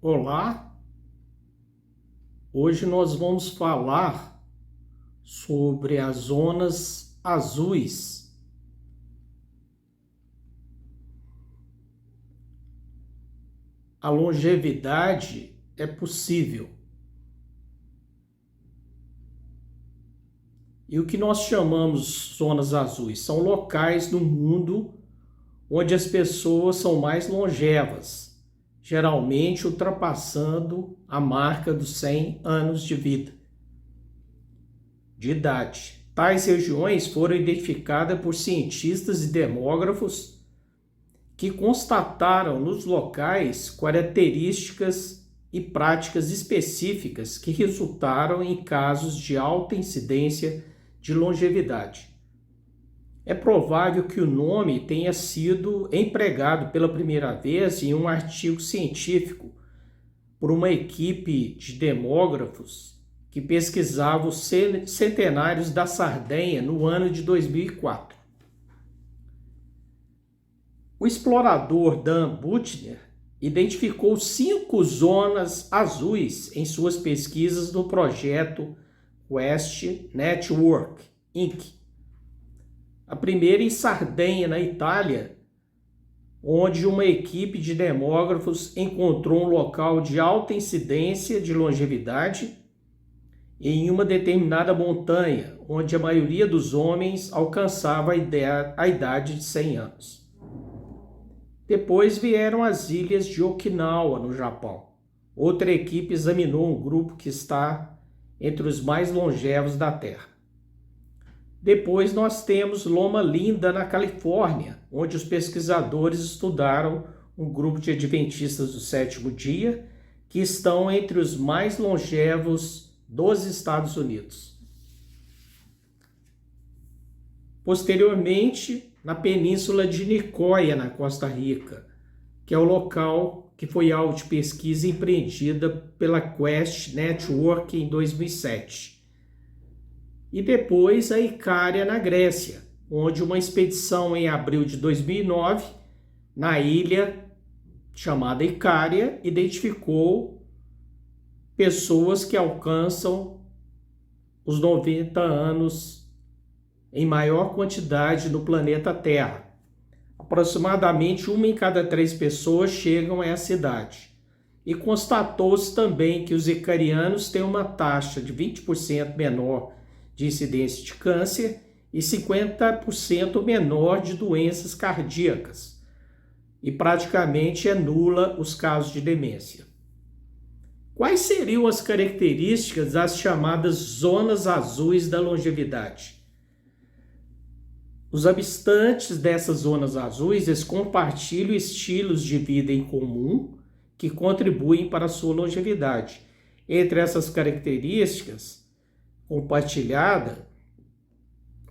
Olá, hoje nós vamos falar sobre as zonas azuis. A longevidade é possível. E o que nós chamamos zonas azuis são locais no mundo onde as pessoas são mais longevas, geralmente ultrapassando a marca dos 100 anos de vida. De idade. Tais regiões foram identificadas por cientistas e demógrafos que constataram nos locais características e práticas específicas que resultaram em casos de alta incidência de longevidade. É provável que o nome tenha sido empregado pela primeira vez em um artigo científico por uma equipe de demógrafos que pesquisava os centenários da Sardenha no ano de 2004. O explorador Dan Buettner identificou 5 zonas azuis em suas pesquisas no projeto Quest Network, Inc. A primeira em Sardenha, na Itália, onde uma equipe de demógrafos encontrou um local de alta incidência de longevidade em uma determinada montanha, onde a maioria dos homens alcançava a idade de 100 anos. Depois vieram as ilhas de Okinawa, no Japão. Outra equipe examinou um grupo que está entre os mais longevos da Terra. Depois nós temos Loma Linda, na Califórnia, onde os pesquisadores estudaram um grupo de adventistas do sétimo dia que estão entre os mais longevos dos Estados Unidos. Posteriormente, na península de Nicoya, na Costa Rica, que é o local que foi alvo de pesquisa empreendida pela Quest Network em 2007. E depois a Icária, na Grécia, onde uma expedição em abril de 2009, na ilha chamada Icária, identificou pessoas que alcançam os 90 anos em maior quantidade no planeta Terra. Aproximadamente 1 em cada 3 pessoas chegam a essa idade. E constatou-se também que os icarianos têm uma taxa de 20% menor de incidência de câncer e 50% menor de doenças cardíacas. E praticamente é nula os casos de demência. Quais seriam as características das chamadas zonas azuis da longevidade? Os habitantes dessas zonas azuis eles compartilham estilos de vida em comum que contribuem para a sua longevidade. Entre essas características compartilhadas,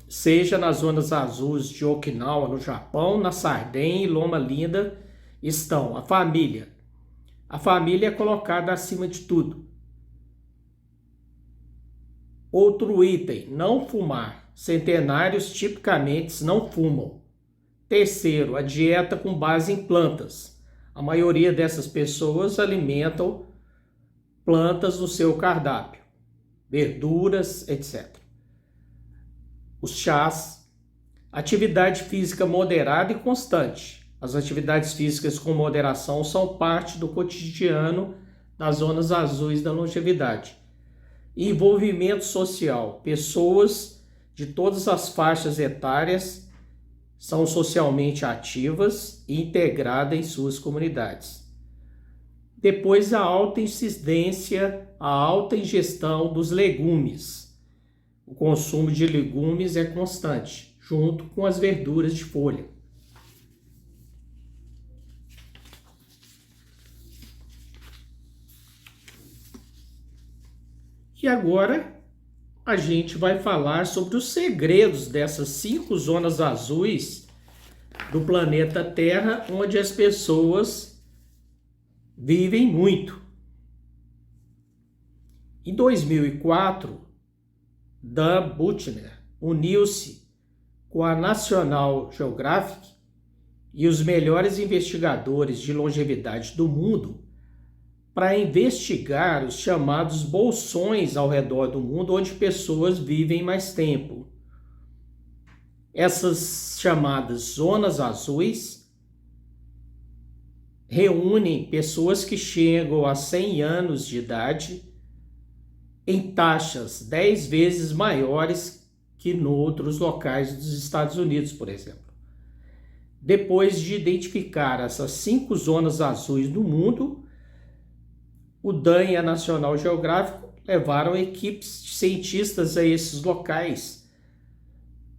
seja nas zonas azuis de Okinawa, no Japão, na Sardenha e Loma Linda, estão a família. A família é colocada acima de tudo. Outro item, não fumar. Centenários tipicamente não fumam. Terceiro, a dieta com base em plantas. A maioria dessas pessoas alimentam plantas no seu cardápio, verduras, etc. Os chás, atividade física moderada e constante. As atividades físicas com moderação são parte do cotidiano das zonas azuis da longevidade. Envolvimento social. Pessoas de todas as faixas etárias são socialmente ativas e integradas em suas comunidades. Depois, a alta incidência, a alta ingestão dos legumes. O consumo de legumes é constante, junto com as verduras de folha. E agora a gente vai falar sobre os segredos dessas 5 zonas azuis do planeta Terra, onde as pessoas vivem muito. Em 2004, Dan Buettner uniu-se com a National Geographic e os melhores investigadores de longevidade do mundo para investigar os chamados bolsões ao redor do mundo, onde pessoas vivem mais tempo. Essas chamadas zonas azuis reúnem pessoas que chegam a 100 anos de idade em taxas 10 vezes maiores que em outros locais dos Estados Unidos, por exemplo. Depois de identificar essas 5 zonas azuis no mundo, o DAN e a National Geographic levaram equipes de cientistas a esses locais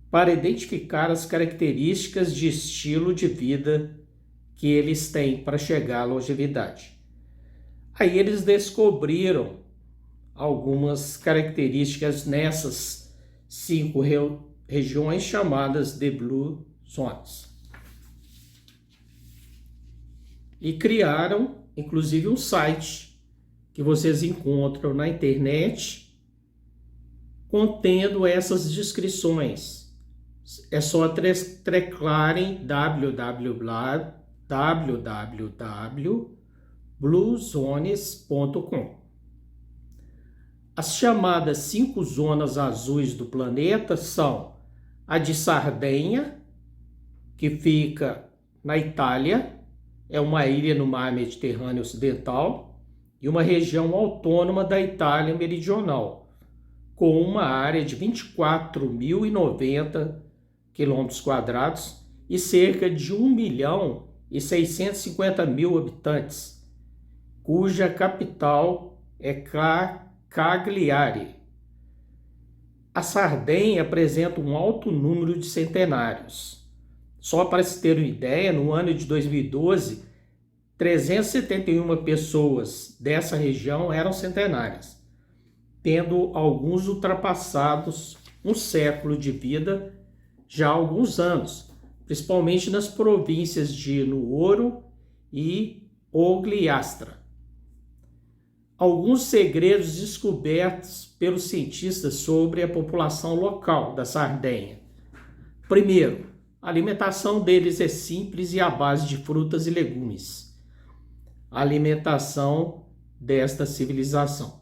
para identificar as características de estilo de vida que eles têm para chegar à longevidade. Aí eles descobriram algumas características nessas 5 regiões chamadas de Blue Zones. E criaram, inclusive, um site que vocês encontram na internet contendo essas descrições. É só teclarem www.bluezones.com. As chamadas 5 zonas azuis do planeta são a de Sardenha, que fica na Itália, é uma ilha no mar Mediterrâneo Ocidental e uma região autônoma da Itália Meridional, com uma área de 24.090 km² e cerca de 1.650.000 habitantes, cuja capital é Cagliari. A Sardenha apresenta um alto número de centenários. Só para se ter uma ideia, no ano de 2012, 371 pessoas dessa região eram centenárias, tendo alguns ultrapassados um século de vida já há alguns anos, principalmente nas províncias de Nuoro e Ogliastra. Alguns segredos descobertos pelos cientistas sobre a população local da Sardenha. Primeiro, a alimentação deles é simples e à base de frutas e legumes. A alimentação desta civilização.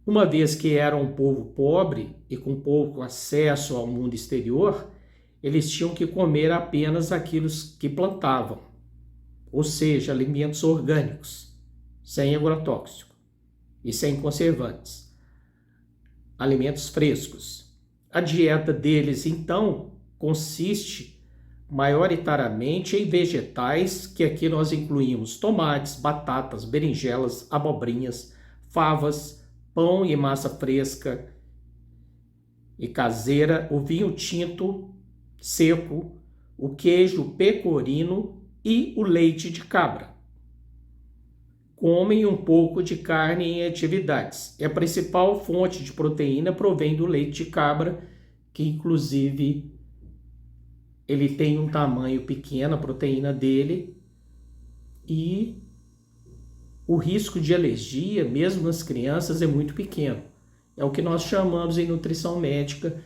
Uma vez que eram um povo pobre e com pouco acesso ao mundo exterior, eles tinham que comer apenas aquilo que plantavam, ou seja, alimentos orgânicos, sem agrotóxico e sem conservantes, alimentos frescos. A dieta deles, então, consiste maioritariamente em vegetais, que aqui nós incluímos tomates, batatas, berinjelas, abobrinhas, favas, pão e massa fresca e caseira, o vinho tinto seco, o queijo pecorino e o leite de cabra. Comem um pouco de carne em atividades. E a principal fonte de proteína provém do leite de cabra, que inclusive ele tem um tamanho pequeno, a proteína dele, e o risco de alergia, mesmo nas crianças, é muito pequeno. É o que nós chamamos em nutrição médica,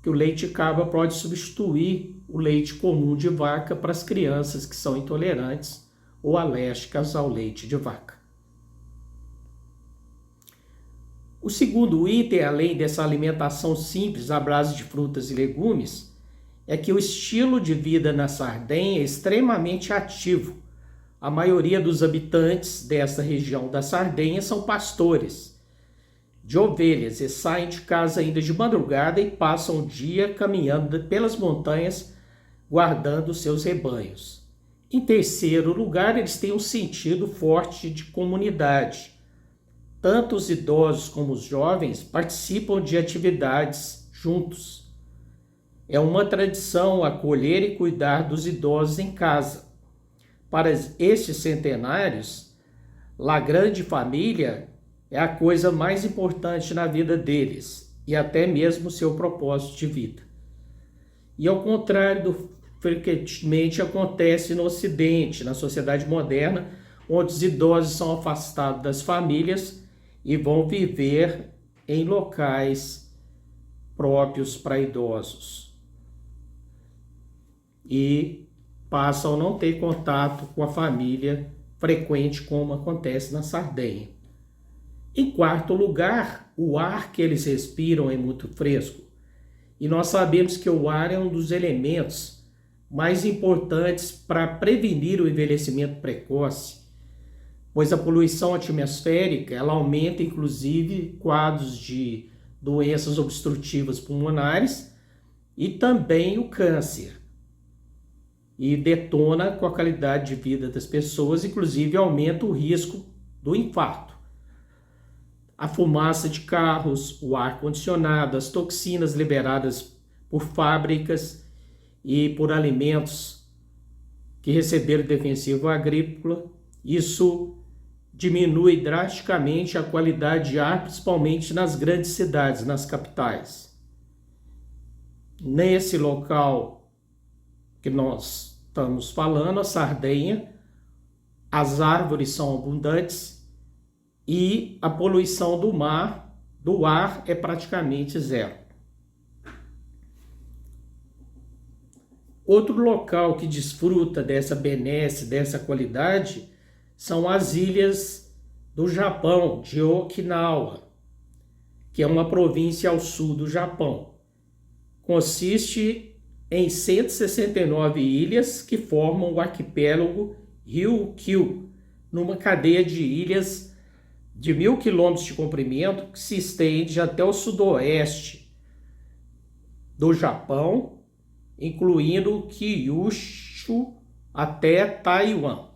que o leite de cabra pode substituir o leite comum de vaca para as crianças que são intolerantes ou alérgicas ao leite de vaca. O segundo item, além dessa alimentação simples à base de frutas e legumes, é que o estilo de vida na Sardenha é extremamente ativo. A maioria dos habitantes dessa região da Sardenha são pastores de ovelhas e saem de casa ainda de madrugada e passam o dia caminhando pelas montanhas, guardando seus rebanhos. Em terceiro lugar, eles têm um sentido forte de comunidade. Tanto os idosos como os jovens participam de atividades juntos. É uma tradição acolher e cuidar dos idosos em casa. Para estes centenários, a grande família é a coisa mais importante na vida deles e até mesmo seu propósito de vida. E ao contrário do frequentemente acontece no Ocidente, na sociedade moderna, onde os idosos são afastados das famílias e vão viver em locais próprios para idosos. E passam a não ter contato com a família frequente como acontece na Sardenha. Em quarto lugar, o ar que eles respiram é muito fresco. E nós sabemos que o ar é um dos elementos mais importantes para prevenir o envelhecimento precoce, pois a poluição atmosférica ela aumenta inclusive quadros de doenças obstrutivas pulmonares e também o câncer. E detona com a qualidade de vida das pessoas, inclusive aumenta o risco do infarto. A fumaça de carros, o ar-condicionado, as toxinas liberadas por fábricas e por alimentos que receberam defensivo agrícola, isso diminui drasticamente a qualidade de ar, principalmente nas grandes cidades, nas capitais. Nesse local que nós estamos falando, a Sardenha, as árvores são abundantes e a poluição do ar é praticamente zero. Outro local que desfruta dessa benesse, dessa qualidade, são as ilhas do Japão, de Okinawa, que é uma província ao sul do Japão. Consiste em 169 ilhas que formam o arquipélago Ryukyu, numa cadeia de ilhas de 1.000 quilômetros de comprimento que se estende até o sudoeste do Japão, incluindo Kyushu até Taiwan.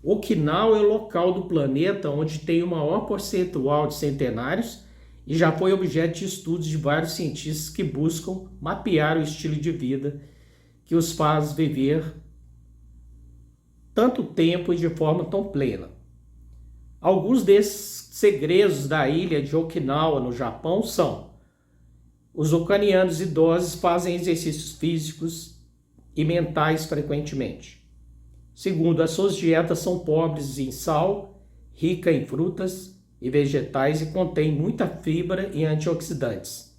Okinawa é o local do planeta onde tem o maior percentual de centenários e já foi objeto de estudos de vários cientistas que buscam mapear o estilo de vida que os faz viver tanto tempo e de forma tão plena. Alguns desses segredos da ilha de Okinawa, no Japão, são: os ucranianos idosos fazem exercícios físicos e mentais frequentemente. Segundo, as suas dietas são pobres em sal, rica em frutas e vegetais e contém muita fibra e antioxidantes.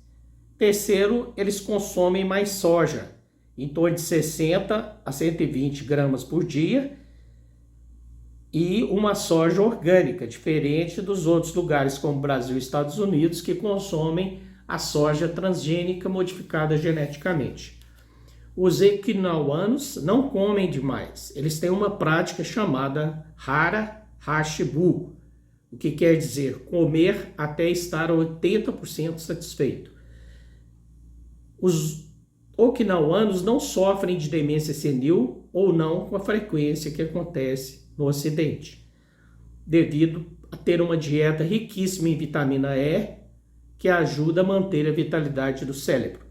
Terceiro, eles consomem mais soja, em torno de 60 a 120 gramas por dia, e uma soja orgânica, diferente dos outros lugares como Brasil e Estados Unidos, que consomem a soja transgênica modificada geneticamente. Os okinawanos não comem demais, eles têm uma prática chamada hara hashibu, o que quer dizer comer até estar 80% satisfeito. Os okinawanos não sofrem de demência senil ou não com a frequência que acontece no Ocidente, devido a ter uma dieta riquíssima em vitamina E, que ajuda a manter a vitalidade do cérebro.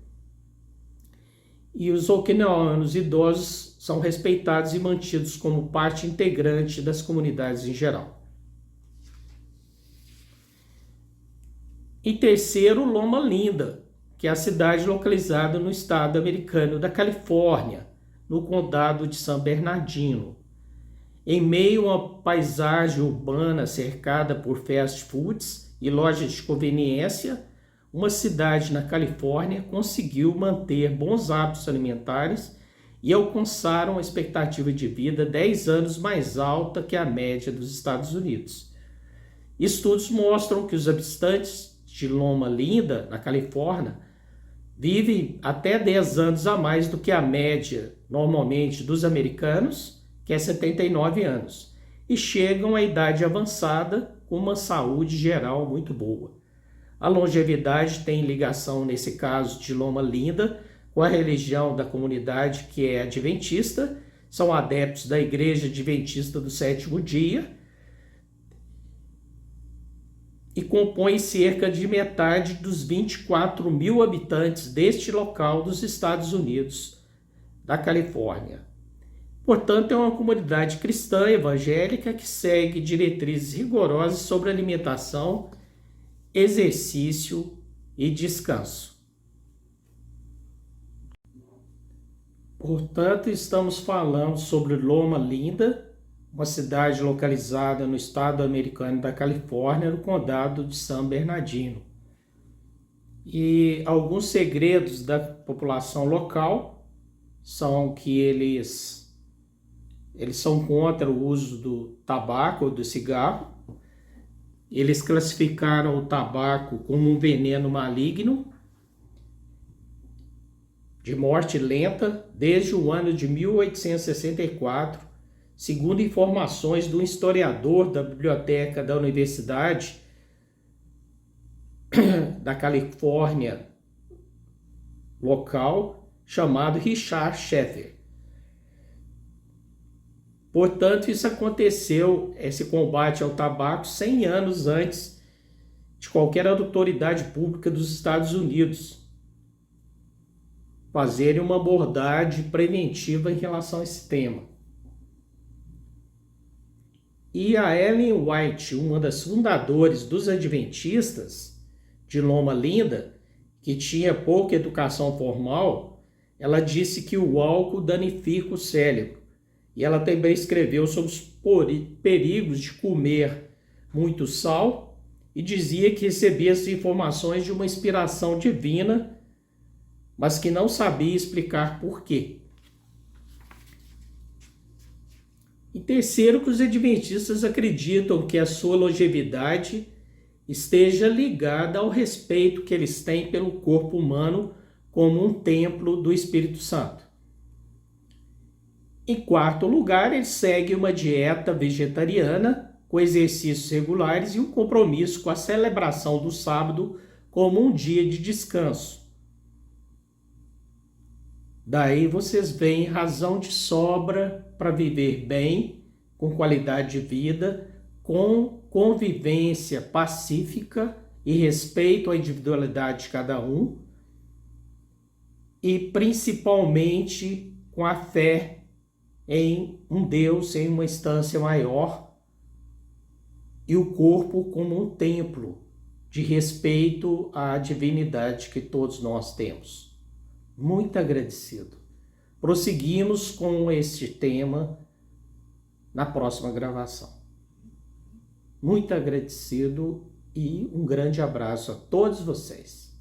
E os okinawanos idosos são respeitados e mantidos como parte integrante das comunidades em geral. Em terceiro, Loma Linda, que é a cidade localizada no estado americano da Califórnia, no condado de San Bernardino. Em meio a uma paisagem urbana cercada por fast foods e lojas de conveniência, uma cidade na Califórnia conseguiu manter bons hábitos alimentares e alcançaram uma expectativa de vida 10 anos mais alta que a média dos Estados Unidos. Estudos mostram que os habitantes de Loma Linda, na Califórnia, vivem até 10 anos a mais do que a média, normalmente, dos americanos, que é 79 anos, e chegam à idade avançada com uma saúde geral muito boa. A longevidade tem ligação, nesse caso de Loma Linda, com a religião da comunidade, que é adventista, são adeptos da Igreja Adventista do Sétimo Dia e compõem cerca de metade dos 24 mil habitantes deste local dos Estados Unidos, da Califórnia. Portanto, é uma comunidade cristã evangélica que segue diretrizes rigorosas sobre alimentação, exercício e descanso. Portanto, estamos falando sobre Loma Linda, uma cidade localizada no estado americano da Califórnia, no condado de San Bernardino. E alguns segredos da população local são que eles Eles são contra o uso do tabaco ou do cigarro. Eles classificaram o tabaco como um veneno maligno de morte lenta desde o ano de 1864, segundo informações do historiador da biblioteca da Universidade da Califórnia local, chamado Richard Sheffer. Portanto, isso aconteceu, esse combate ao tabaco, 100 anos antes de qualquer autoridade pública dos Estados Unidos fazerem uma abordagem preventiva em relação a esse tema. E a Ellen White, uma das fundadoras dos Adventistas de Loma Linda, que tinha pouca educação formal, ela disse que o álcool danifica o cérebro. E ela também escreveu sobre os perigos de comer muito sal e dizia que recebia essas informações de uma inspiração divina, mas que não sabia explicar por quê. E terceiro, que os adventistas acreditam que a sua longevidade esteja ligada ao respeito que eles têm pelo corpo humano como um templo do Espírito Santo. Em quarto lugar, ele segue uma dieta vegetariana com exercícios regulares e um compromisso com a celebração do sábado como um dia de descanso. Daí vocês veem razão de sobra para viver bem, com qualidade de vida, com convivência pacífica e respeito à individualidade de cada um, e principalmente com a fé em um Deus, em uma instância maior, e o corpo como um templo de respeito à divindade que todos nós temos. Muito agradecido. Prosseguimos com este tema na próxima gravação. Muito agradecido e um grande abraço a todos vocês.